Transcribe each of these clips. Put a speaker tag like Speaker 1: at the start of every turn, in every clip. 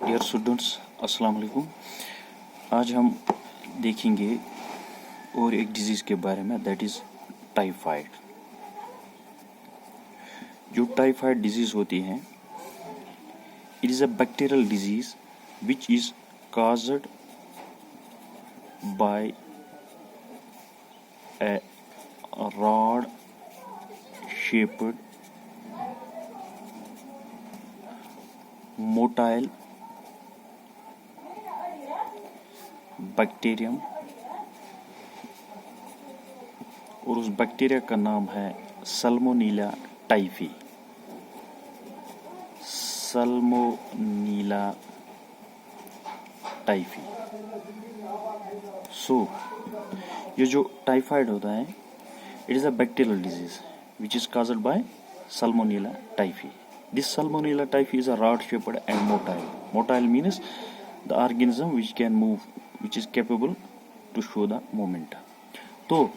Speaker 1: Dear students, अस्सलाम वालेकुम। आज हम देखेंगे और एक डिजीज़ के बारे में, दैट इज़ टाइफाइड। जो टाइफाइड डिजीज़ होती है, it is a bacterial disease which is caused by a rod shaped motile bacterium, और उस बैक्टीरिया का नाम है सल्मोनेला टाइफी। Salmonella typhi. ये जो टाइफाइड होता है, it is a bacterial disease which is caused by Salmonella typhi. This Salmonella typhi is a rod-shaped and motile. Motile means the organism which can move, which is capable to show the movement. तो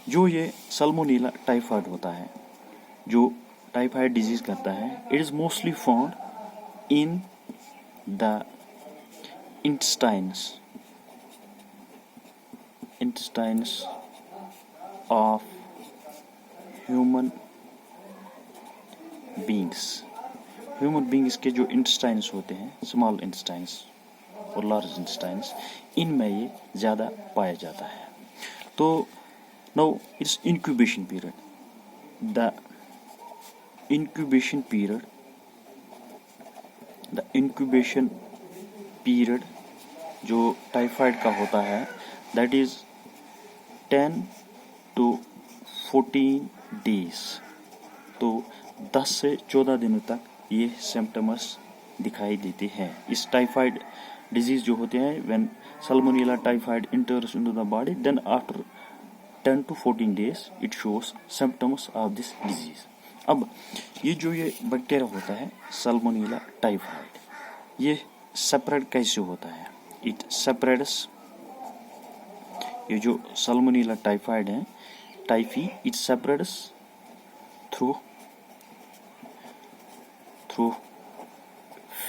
Speaker 1: जो ये Salmonella typhoid होता है, जो typhoid disease करता है, it is mostly found in the intestines of human beings के जो इंटेस्टाइन्स होते हैं, स्मॉल इंटेस्टाइन्स और लार्ज इंटेस्टाइन्स, इनमें ये ज़्यादा पाया जाता है। तो नाउ इट्स इंक्यूबेशन पीरियड जो टाइफाइड का होता है, दैट इज 10 to 14 days। तो 10 से 14 दिनों तक ये सिम्टम्स दिखाई देते हैं। इस टाइफाइड डिजीज जो होते हैं, when salmonella typhoid enters into the body, then after 10 to 14 days it shows symptoms of this disease. अब ये बैक्टीरिया होता है सल्मोनेला टाइफाइड, ये सेपरेट कैसे होता है? इट सेपरेट्स, ये जो सल्मोनेला टाइफाइड है, typhi, it separates through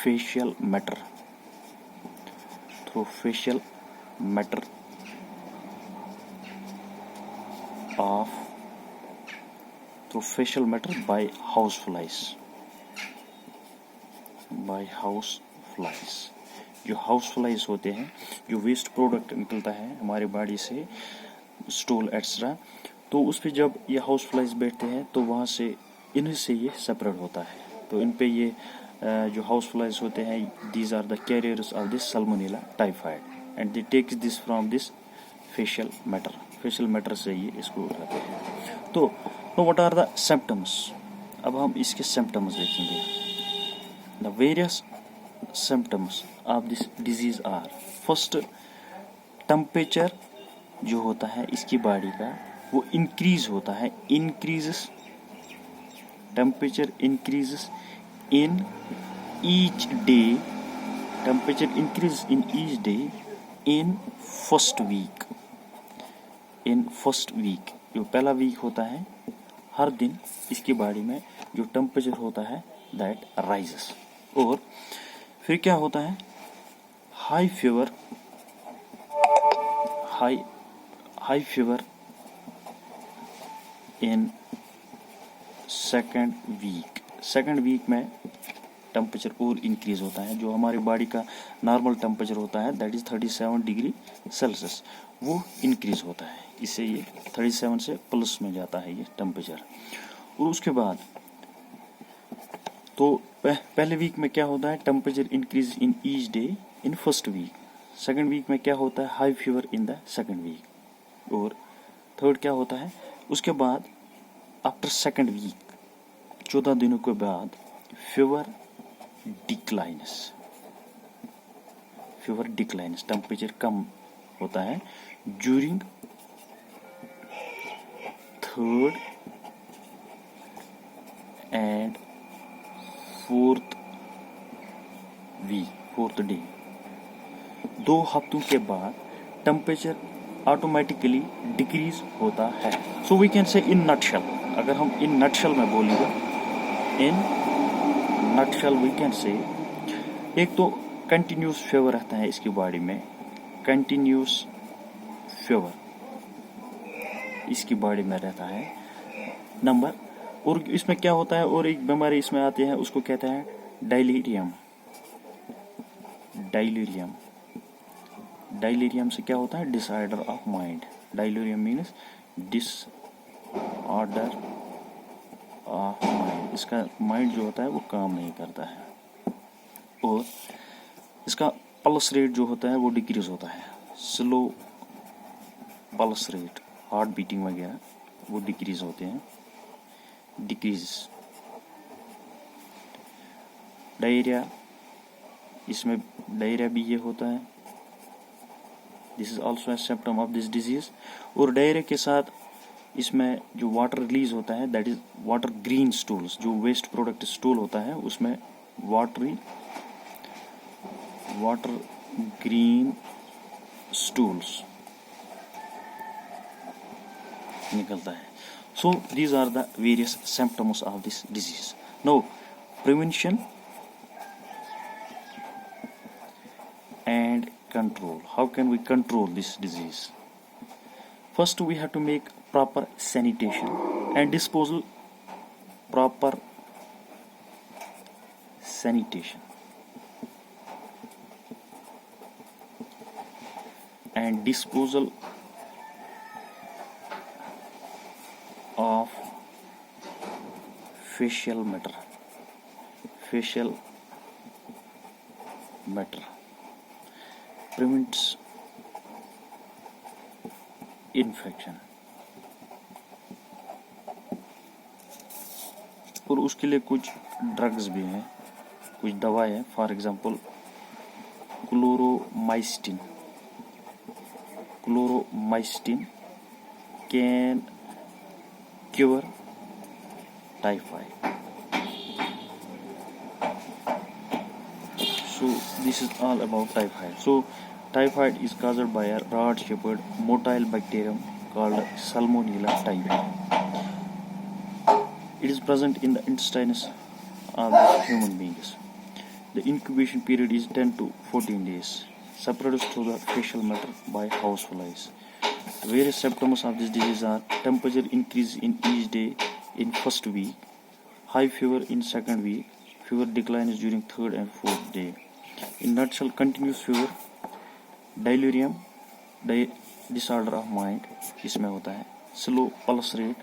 Speaker 1: faecal matter, by house flies. जो हाउस फ्लाइज होते हैं, जो वेस्ट प्रोडक्ट निकलता है हमारे बॉडी से, स्टूल एक्स्ट्रा, तो उस पे जब ये हाउस फ्लाइज बैठते हैं तो वहाँ से इन्हीं से ये सेपरेट होता है। तो इन पे ये जो हाउस फ्लाइज होते हैं, these are the carriers of this salmonella typhoid and they takes this from this faecal matter से ये इसको उठाते हैं। तो व्हाट आर द सिम्टम्स? अब हम इसके सिम्टम्स देखेंगे। The various symptoms of this disease are, first, temperature जो होता है इसकी बॉडी का, वो इंक्रीज होता है, temperature increases in each day, in first week. जो पहला वीक होता है, हर दिन इसकी बॉडी में जो टेम्परेचर होता है, दैट राइजेस। और फिर क्या होता है? High fever in second week में टेम्परेचर और इंक्रीज होता है। जो हमारी बॉडी का नॉर्मल टेम्परेचर होता है, दैट इज 37 डिग्री सेल्सियस, वो इंक्रीज होता है। इससे ये 37 से प्लस में जाता है ये टेम्परेचर। और उसके बाद तो पहले वीक में क्या होता है? Temperature increase in each day in first week. Second week में क्या होता है? High fever in the second week. और थर्ड क्या होता है? उसके बाद आफ्टर सेकेंड वीक, 14 दिनों के बाद, फीवर डिक्लाइन्स, टेम्परेचर कम होता है during third and fourth day. 2 हफ्तों के बाद टेम्परेचर ऑटोमेटिकली डिक्रीज होता है। So we can say in nutshell, अगर हम इन नटशेल में बोलेंगे, in nutshell we can say, एक तो कंटिन्यूस फीवर रहता है इसकी बॉडी में, कंटिन्यूस फीवर इसकी बॉडी में रहता है नंबर। और इसमें क्या होता है, और एक बीमारी इसमें आती है, उसको कहते हैं डायलिरियम। डायलिरियम, डायलिरियम से क्या होता है, disorder of mind. Delirium means disorder of mind. इसका माइंड जो होता है वो काम नहीं करता है, और इसका पल्स रेट जो होता है वो डिक्रीज होता है, slow pulse rate, heart beating वगैरह वो डिक्रीज होते हैं, डिक्रीज। डायरिया, इसमें डायरिया भी ये होता है, this is also a symptom of this disease. और डायरिया के साथ इसमें जो वाटर रिलीज होता है, that is water green stools, जो वेस्ट प्रोडक्ट स्टूल होता है उसमें वाटर ग्रीन स्टूल्स निकलता है। So these are the various symptoms of this disease. Now prevention and control. How can we control this disease? First we have to make proper sanitation and disposal. Proper sanitation and disposal of facial matter. Facial matter prevents infection. और उसके लिए कुछ drugs भी हैं, कुछ दवाएं हैं, for example chloromycetin. Chloromycetin can cure typhoid. So this is all about typhoid. So typhoid is caused by a rod-shaped motile bacterium called Salmonella typhi. It is present in the intestines of the human beings. The incubation period is 10 to 14 days. Spreads through the facial matter by houseflies. Various symptoms of this disease are temperature increase in each day in first week, high fever in second week, fever declines during third and fourth day. In nutshell, continuous fever, delirium, disorder of mind इसमें होता है, slow pulse rate,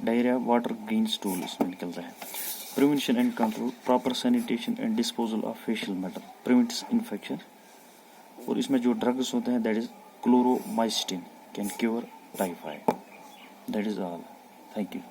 Speaker 1: diarrhea, water green stool इसमें निकलता है. Prevention and control, proper sanitation and disposal of facial matter prevents infection. और इसमें जो drugs होते हैं, that is chloromycetin can cure typhoid. That is all. Thank you.